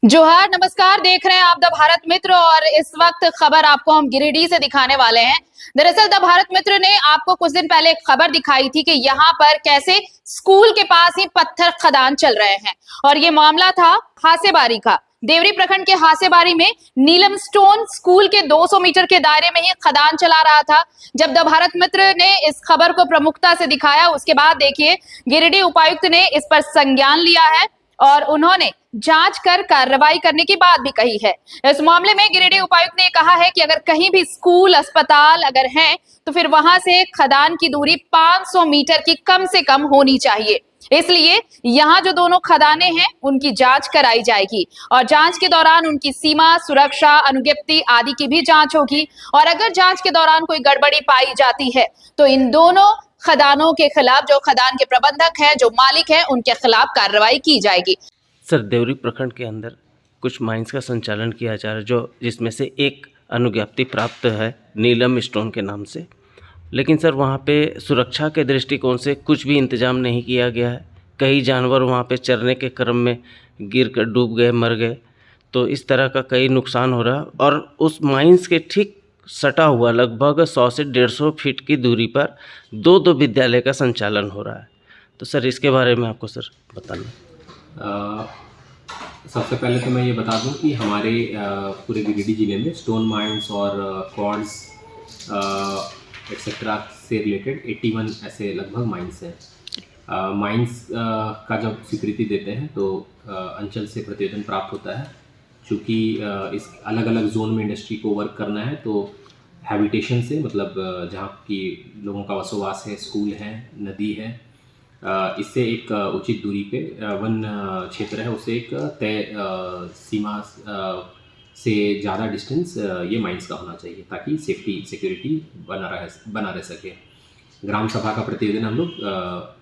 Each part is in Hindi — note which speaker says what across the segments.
Speaker 1: जोहार, नमस्कार। देख रहे हैं आप द भारत मित्र और इस वक्त खबर आपको हम गिरिडीह से दिखाने वाले हैं। दरअसल द भारत मित्र ने आपको कुछ दिन पहले एक खबर दिखाई थी कि यहाँ पर कैसे स्कूल के पास ही पत्थर खदान चल रहे हैं और ये मामला था हासेबारी का। देवरी प्रखंड के हासेबारी में नीलम स्टोन स्कूल के 200 मीटर के दायरे में ही खदान चला रहा था। जब द भारत मित्र ने इस खबर को प्रमुखता से दिखाया, उसके बाद देखिए गिरिडीह उपायुक्त ने इस पर संज्ञान लिया है और उन्होंने जांच कर कार्रवाई करने की बात भी कही है। इस मामले में गिरिडीह उपायुक्त ने कहा है कि अगर कहीं भी स्कूल, अस्पताल अगर हैं, तो फिर वहां से खदान की दूरी 500 मीटर की कम से कम होनी चाहिए। इसलिए यहाँ जो दोनों खदानें हैं उनकी जांच कराई जाएगी और जांच के दौरान उनकी सीमा, सुरक्षा, अनुज्ञप्ति आदि की भी जांच होगी और अगर जांच के दौरान कोई गड़बड़ी पाई जाती है तो इन दोनों खदानों के खिलाफ, जो खदान के प्रबंधक हैं, जो मालिक हैं, उनके खिलाफ कार्रवाई की जाएगी।
Speaker 2: सर, देवरी प्रखंड के अंदर कुछ माइंस का संचालन किया जा रहा है, जो जिसमें से एक अनुज्ञप्ति प्राप्त है नीलम स्टोन के नाम से। लेकिन सर, वहाँ पे सुरक्षा के दृष्टिकोण से कुछ भी इंतजाम नहीं किया गया है। कई जानवर वहाँ पे चरने के क्रम में गिर कर डूब गए, मर गए। तो इस तरह का कई नुकसान हो रहा है और उस माइंस के ठीक सटा हुआ लगभग 100 से 150 फीट की दूरी पर दो विद्यालय का संचालन हो रहा है। तो सर, इसके बारे में आपको सर बताना।
Speaker 3: सबसे पहले तो मैं ये बता दूं कि हमारे पूरे गिरिडीह जिले में स्टोन माइंस और क्वार्ट्ज एक्सेट्रा से रिलेटेड 81 ऐसे लगभग माइंस हैं। माइंस का जब स्वीकृति देते हैं तो अंचल से प्रतिवेदन प्राप्त होता है। चूँकि इस अलग अलग जोन में इंडस्ट्री को वर्क करना है तो हैबिटेशन से, मतलब जहाँ की लोगों का बसोवास है, स्कूल है, नदी है, इससे एक उचित दूरी पे वन क्षेत्र है, उससे एक तय सीमा से ज़्यादा डिस्टेंस ये माइंस का होना चाहिए ताकि सेफ्टी सिक्योरिटी बना रह सके। ग्राम सभा का प्रतिवेदन हम लोग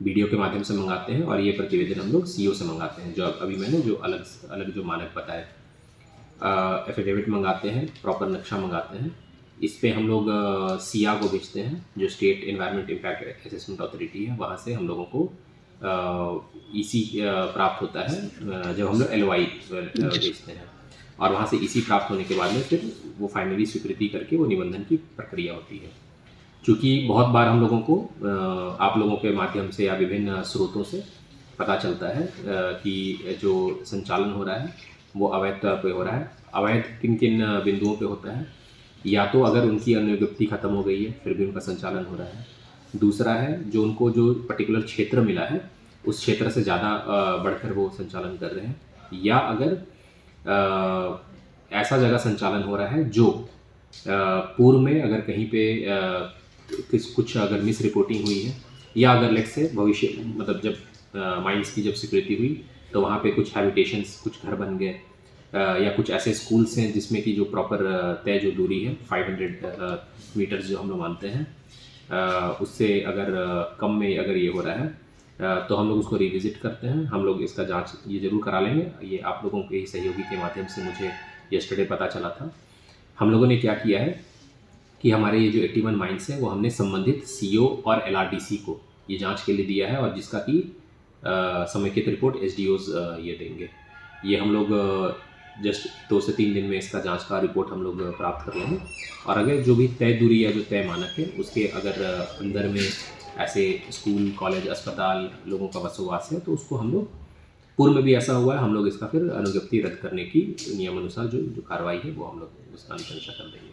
Speaker 3: वीडियो के माध्यम से मंगाते हैं और ये प्रतिवेदन हम लोग सीओ से मंगाते हैं, जो अभी मैंने जो अलग जो मानक बताए। एफिडेविट मंगाते हैं, प्रॉपर नक्शा मंगाते हैं। इस पे हम लोग सिया को भेजते हैं, जो state environment impact assessment authority है। वहाँ से हम लोगों को ईसी प्राप्त होता है जब हम लोग एलओआई भेजते हैं, और वहाँ से ईसी प्राप्त होने के बाद में फिर वो फाइनली स्वीकृति करके वो निबंधन की प्रक्रिया होती है। चूँकि बहुत बार हम लोगों को आप लोगों के माध्यम से या विभिन्न स्रोतों से पता चलता है कि जो संचालन हो रहा है वो अवैध तौर पे हो रहा है। अवैध किन किन बिंदुओं पे होता है? या तो अगर उनकी अनुज्ञप्ति ख़त्म हो गई है फिर भी उनका संचालन हो रहा है। दूसरा है जो उनको जो पर्टिकुलर क्षेत्र मिला है उस क्षेत्र से ज़्यादा बढ़कर वो संचालन कर रहे हैं, या अगर ऐसा जगह संचालन हो रहा है जो पूर्व में अगर कहीं पे कुछ अगर मिस रिपोर्टिंग हुई है, या अगर लेट से भविष्य, मतलब जब माइंस की जब स्वीकृति हुई तो वहाँ पे कुछ हैबिटेशंस, कुछ घर बन गए, या कुछ ऐसे स्कूल्स हैं जिसमें कि जो प्रॉपर तय जो दूरी है 500 मीटर्स जो हम लोग मानते हैं, उससे अगर कम में अगर ये हो रहा है तो हम लोग उसको रिविज़िट करते हैं। हम लोग इसका जांच ये ज़रूर करा लेंगे। ये आप लोगों के ही सहयोगी के माध्यम से मुझे यस्टरडे पता चला था। हम लोगों ने क्या किया है कि हमारे ये जो 81 माइंस है वो हमने संबंधित सीओ और एलआरडीसी को ये जांच के लिए दिया है, और जिसका कि समेकित रिपोर्ट एसडीओज ये देंगे। ये हम लोग जस्ट 2 से 3 दिन में इसका जांच का रिपोर्ट हम लोग प्राप्त कर लेंगे, और अगर जो भी तय दूरी या जो तय मानक है उसके अगर अंदर में ऐसे स्कूल, कॉलेज, अस्पताल, लोगों का बसोवास है तो उसको हम लोग, पूर्व में भी ऐसा हुआ है, हम लोग इसका फिर अनुज्ञप्ति रद्द करने की नियमानुसार जो कार्रवाई है वो हम लोग उसका अनुशंसा कर देंगे।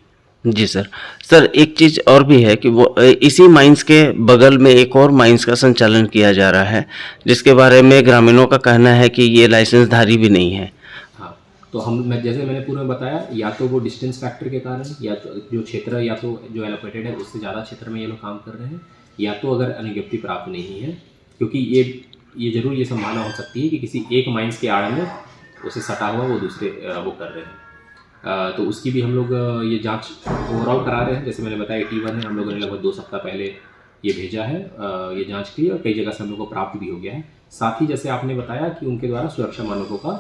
Speaker 2: जी सर, एक चीज़ और भी है कि वो इसी माइंस के बगल में एक और माइंस का संचालन किया जा रहा है, जिसके बारे में ग्रामीणों का कहना है कि ये लाइसेंसधारी भी नहीं है।
Speaker 3: हाँ, तो जैसे मैंने पूर्व में बताया, या तो वो डिस्टेंस फैक्टर के कारण, या तो जो क्षेत्र, या तो जो एलोकेटेड है उससे ज़्यादा क्षेत्र में ये लोग काम कर रहे हैं, या तो अगर अनुज्ञप्ति प्राप्त नहीं है, क्योंकि ये जरूर ये संभावना हो सकती है कि किसी एक माइंस के आड़ में उसे सटा हुआ वो दूसरे वो कर रहे हैं। तो उसकी भी हम लोग ये जांच ओवरऑल करा रहे हैं। जैसे मैंने बताया 81 है, हम लोगों ने लगभग 2 सप्ताह पहले ये भेजा है, ये जांच की, और कई जगह से हम लोग को प्राप्त भी हो गया है। साथ ही जैसे आपने बताया कि उनके द्वारा सुरक्षा मानकों का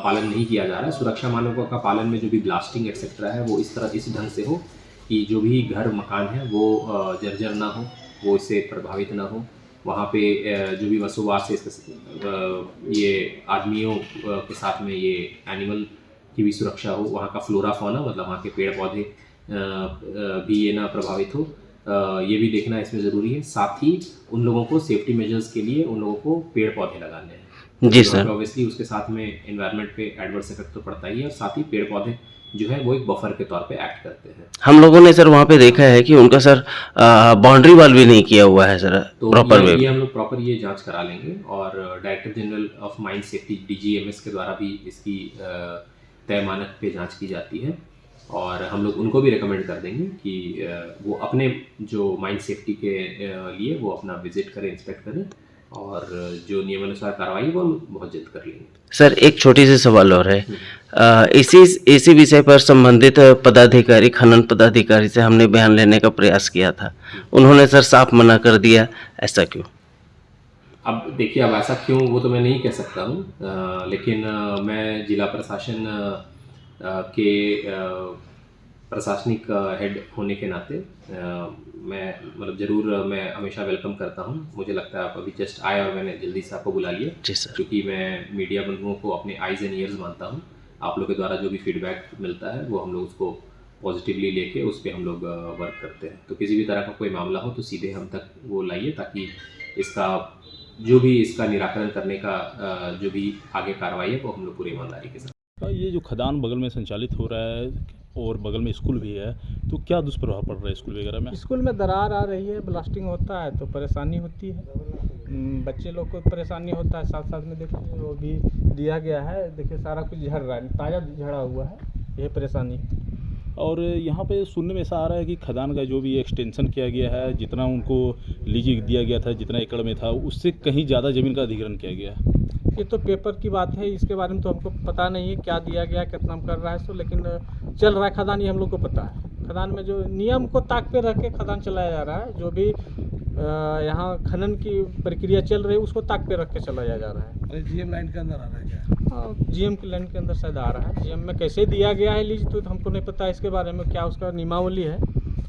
Speaker 3: पालन नहीं किया जा रहा है। सुरक्षा मानकों का पालन में जो भी ब्लास्टिंग एक्सेट्रा है वो इस ढंग से हो कि जो भी घर मकान है वो जर्जर ना हो, वो इससे प्रभावित ना हो, वहाँ पे जो भी बसोबास है ये आदमियों के साथ में ये एनिमल की भी सुरक्षा हो, वहाँ का फ्लोरा फौना मतलब वहाँ के पेड़ पौधे भी ये ना प्रभावित हो, ये भी देखना इसमें ज़रूरी है। साथ ही उन लोगों को सेफ्टी मेजर्स के लिए उन लोगों को पेड़ पौधे लगाने हैं
Speaker 2: जी सर।
Speaker 3: ऑब्वियसली उसके साथ में एनवायरनमेंट पे एडवर्स इफेक्ट तो पड़ता ही है, और साथ ही पेड़ पौधे जो है वो एक बफर के तौर पे एक्ट करते हैं।
Speaker 2: हम लोगों ने सर वहाँ पे देखा है कि उनका सर बाउंड्री वॉल भी नहीं किया हुआ है सर
Speaker 3: तो
Speaker 2: प्रॉपर वे।
Speaker 3: ये हम लोग प्रॉपर ये जांच करा लेंगे, और director general of mine safety DGMS के द्वारा भी इसकी तय मानक पे जांच की जाती है, और हम लोग उनको भी रिकमेंड कर देंगे कि वो अपने जो माइन सेफ्टी के लिए वो अपना विजिट करें, इंस्पेक्ट करें, और जो नियमानुसार कार्रवाई है वो हम बहुत जल्द कर लेंगे।
Speaker 2: सर एक छोटी सी सवाल और है, इसी विषय पर संबंधित पदाधिकारी, खनन पदाधिकारी से हमने बयान लेने का प्रयास किया था, उन्होंने सर साफ मना कर दिया, ऐसा क्यों?
Speaker 3: अब देखिए, अब ऐसा क्यों वो तो मैं नहीं कह सकता हूँ, लेकिन मैं जिला प्रशासन के प्रशासनिक हेड होने के नाते मैं मतलब ज़रूर मैं हमेशा वेलकम करता हूँ। मुझे लगता है आप अभी जस्ट आए और मैंने जल्दी से आपको बुला लिया,
Speaker 2: जी सर।
Speaker 3: क्योंकि मैं मीडिया बंधुओं को अपने आइज़ एंड ईयर्स मानता हूँ। आप लोग के द्वारा जो भी फीडबैक मिलता है वो हम लोग उसको पॉजिटिवली लेके उस पर हम लोग वर्क करते हैं। तो किसी भी तरह का कोई मामला हो तो सीधे हम तक वो लाइए, ताकि इसका जो भी इसका निराकरण करने का जो भी आगे कार्रवाई है वो हम लोग पूरी ईमानदारी के साथ।
Speaker 4: ये जो खदान बगल में संचालित हो रहा है और बगल में स्कूल भी है, तो क्या दुष्प्रभाव पड़ रहा है स्कूल वगैरह में?
Speaker 5: स्कूल में दरार आ रही है, ब्लास्टिंग होता है तो परेशानी होती है, बच्चे लोग को परेशानी होता है। साथ साथ में देखिए वो भी दिया गया है, देखिए सारा कुछ झड़ रहा है, ताज़ा झड़ा हुआ है, ये परेशानी।
Speaker 4: और यहाँ पे सुनने में ऐसा आ रहा है कि खदान का जो भी एक्सटेंशन किया गया है, जितना उनको लीज दिया गया था, जितना एकड़ में था, उससे कहीं ज़्यादा ज़मीन का अधिग्रहण किया गया है।
Speaker 5: ये तो पेपर की बात है, इसके बारे में तो हमको पता नहीं है क्या दिया गया, कितना कर रहा है सो, लेकिन चल रहा है खदान, ये हम लोग को पता है। खदान में जो नियम को ताक पे रख के खदान चलाया जा रहा है, जो भी यहाँ खनन की प्रक्रिया चल रही है उसको ताक पे रख के चलाया जा रहा है।
Speaker 6: अरे GM लाइन के अंदर आ रहा है क्या?
Speaker 5: हाँ, GM की लाइन के अंदर शायद आ रहा है। GM में कैसे दिया गया है लीज तो हमको नहीं पता, इसके बारे में क्या उसका नियमावली है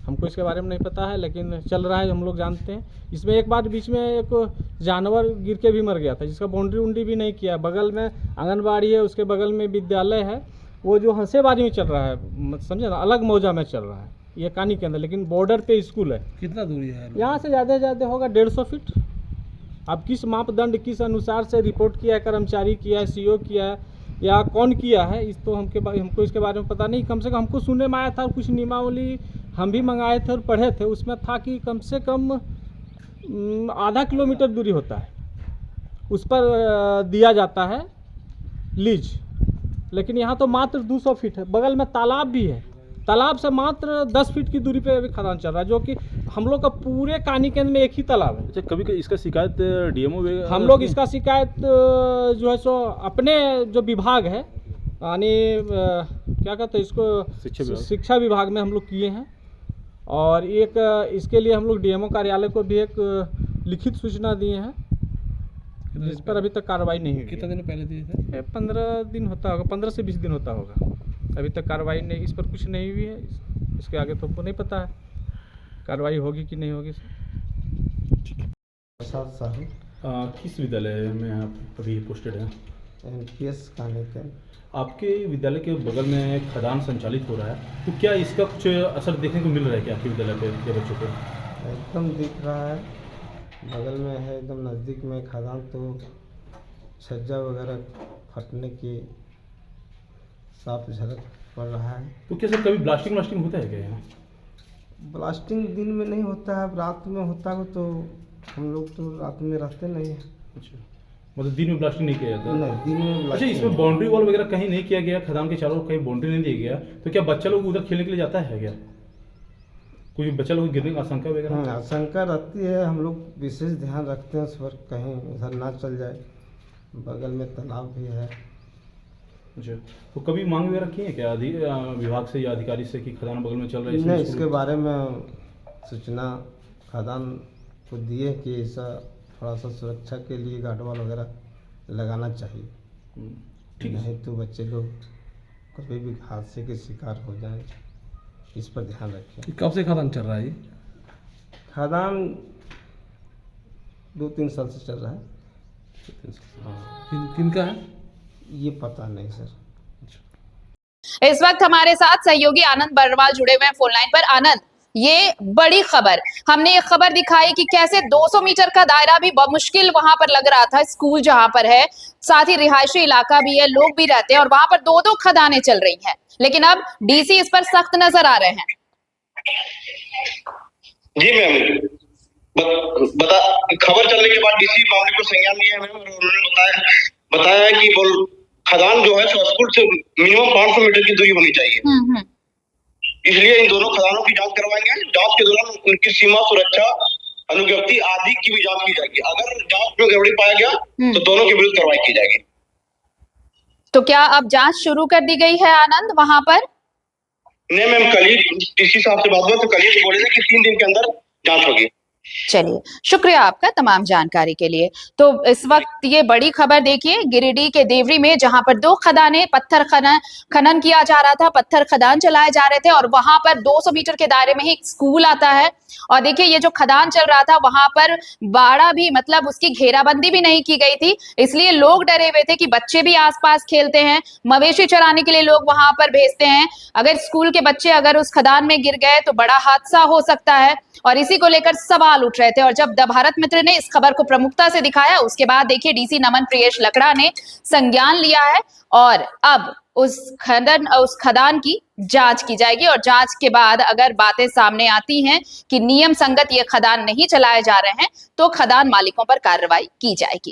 Speaker 5: हमको इसके बारे में नहीं पता है, लेकिन चल रहा है, हम लोग जानते हैं। इसमें एक बार बीच में एक जानवर गिर के भी मर गया था, जिसका बाउंड्री उंड्री भी नहीं किया। बगल में आंगनबाड़ी है, उसके बगल में विद्यालय है, वो जो हंसेबाजी में चल रहा है, समझे ना, अलग मौजा में चल रहा है ये कानी के अंदर, लेकिन बॉर्डर पे स्कूल है।
Speaker 6: कितना दूरी है
Speaker 5: यहाँ से ज़्यादा होगा 150 फीट। अब किस मापदंड, किस अनुसार से रिपोर्ट किया है, कर्मचारी किया है, CO किया है, या कौन किया है, इस तो हमको इसके बारे में पता नहीं। कम से कम हमको सुनने में आया था, कुछ नियमावली हम भी मंगाए थे और पढ़े थे, उसमें था कि कम से कम आधा किलोमीटर दूरी होता है, उस पर दिया जाता है लीज, लेकिन यहाँ तो मात्र 200 फीट है। बगल में तालाब भी है, तालाब से मात्र 10 फीट की दूरी पे अभी खदान चल रहा है, जो कि हम लोग का पूरे कानी केंद्र में एक ही तालाब है।
Speaker 4: अच्छा, कभी इसका शिकायत DMO
Speaker 5: हम लोग इसका शिकायत जो है सो अपने जो विभाग है, यानी क्या कहते हैं इसको, शिक्षा विभाग में हम लोग किए हैं, और एक इसके लिए हम लोग DMO कार्यालय को भी एक लिखित सूचना दिए हैं, जिस पर अभी तक कार्रवाई नहीं हुई।
Speaker 6: कितने दिन पहले दिए थे?
Speaker 5: 15 दिन होता होगा, 15 से 20 दिन होता होगा। अभी तक कार्रवाई नहीं, इस पर कुछ नहीं हुई है। इसके आगे तो हमको नहीं पता है कार्रवाई होगी कि नहीं होगी।
Speaker 7: प्रसाद साहू,
Speaker 4: किस विद्यालय में आप अभी पोस्टेड हैं?
Speaker 7: NPS काने के।
Speaker 4: आपके विद्यालय के बगल में खदान संचालित हो रहा है, तो क्या इसका कुछ असर देखने को मिल रहा है क्या आपके विद्यालय के बच्चों को?
Speaker 7: एकदम दिख रहा है, बगल में है, एकदम नज़दीक में खदान, तो छज्जा वगैरह फटने की साफ झलक पड़ रहा है।
Speaker 4: तो क्या सर कभी ब्लास्टिंग होता है क्या यहाँ?
Speaker 7: ब्लास्टिंग दिन में नहीं होता है, रात में होता हो, तो हम लोग तो रात में रहते नहीं हैं।
Speaker 4: अच्छा, मतलब दिन में ब्लास्टिंग नहीं किया जाता?
Speaker 7: नहीं, दिन में
Speaker 4: अच्छा,
Speaker 7: ब्लास्टिंग
Speaker 4: इसमें बाउंड्री वॉल वगैरह कहीं नहीं किया गया, खदान के चारों ओर कहीं बाउंड्री नहीं दिया गया, तो क्या बच्चा लोग उधर खेलने के लिए जाता है क्या? कोई बच्चा लोग गिरने की आशंका वगैरह?
Speaker 7: आशंका रहती है, हम लोग विशेष ध्यान रखते हैं उस पर, कहीं उधर ना चल जाए। बगल में तालाब भी है।
Speaker 4: अच्छा, तो कभी मांग वगैरह की है क्या विभाग से या अधिकारी से कि खदान बगल में चल रहा है?
Speaker 7: नहीं, इसके बारे में सूचना खदान को दिए कि ऐसा थोड़ा सा सुरक्षा के लिए गार्ड वाल वगैरह लगाना चाहिए,
Speaker 4: ठीक है।
Speaker 7: नहीं तो बच्चे लोग कभी भी हादसे के शिकार हो जाए, इस पर ध्यान रखें।
Speaker 6: कब से खदान चल रहा है ये?
Speaker 7: खदान 2-3 साल से चल रहा है।
Speaker 6: किनका है?
Speaker 7: ये पता नहीं सर।
Speaker 1: इस वक्त हमारे साथ सहयोगी आनंद बरवाल जुड़े हुए हैं फोन लाइन पर। आनंद, ये बड़ी खबर, हमने ये खबर दिखाई कि कैसे 200 मीटर का दायरा भी मुश्किल वहां पर लग रहा था। स्कूल जहां पर है, साथ ही रिहायशी इलाका भी है, लोग भी रहते हैं और वहां पर 2-2 खदानें चल रही हैं, लेकिन अब डीसी इस पर सख्त नजर आ रहे हैं।
Speaker 8: जी मैम, बता खबर चलने के बाद डीसी मामले को संज्ञान लिया है मैम, और उन्होंने बताया है कि वो खदान जो है स्कूल से मिनिमम 500 मीटर की दूरी होनी चाहिए। इसलिए इन दोनों खदानों की जांच करवाएंगे। जांच के दौरान उनकी सीमा, सुरक्षा, अनुज्ञप्ति आदि की भी जांच की जाएगी। अगर जांच में गड़बड़ी पाया गया तो दोनों के विरुद्ध कार्रवाई की जाएगी।
Speaker 1: तो क्या अब जांच शुरू कर दी गई है आनंद वहां पर?
Speaker 8: नहीं मैम, कल ही डीसी साहब से बात हुआ तो कल ही बोले थे कि 3 दिन के अंदर जांच होगी।
Speaker 1: चलिए, शुक्रिया आपका तमाम जानकारी के लिए। तो इस वक्त ये बड़ी खबर देखिए, गिरिडीह के देवरी में जहां पर 2 खदानें पत्थर खनन किया जा रहा था, पत्थर खदान चलाए जा रहे थे और वहां पर 200 मीटर के दायरे में ही एक स्कूल आता है। और देखिए, ये जो खदान चल रहा था वहां पर बाड़ा भी, मतलब उसकी घेराबंदी भी नहीं की गई थी, इसलिए लोग डरे हुए थे कि बच्चे भी आसपास खेलते हैं, मवेशी चराने के लिए लोग वहां पर भेजते हैं, अगर स्कूल के बच्चे अगर उस खदान में गिर गए तो बड़ा हादसा हो सकता है। और इसी को लेकर सवाल उठ रहे थे और जब द भारत मित्र ने इस खबर को प्रमुखता से दिखाया, उसके बाद देखिए डीसी नमन प्रियेश लकड़ा ने संज्ञान लिया है और अब उस खदान की जांच की जाएगी और जांच के बाद अगर बातें सामने आती हैं कि नियम संगत ये खदान नहीं चलाए जा रहे हैं तो खदान मालिकों पर कार्रवाई की जाएगी।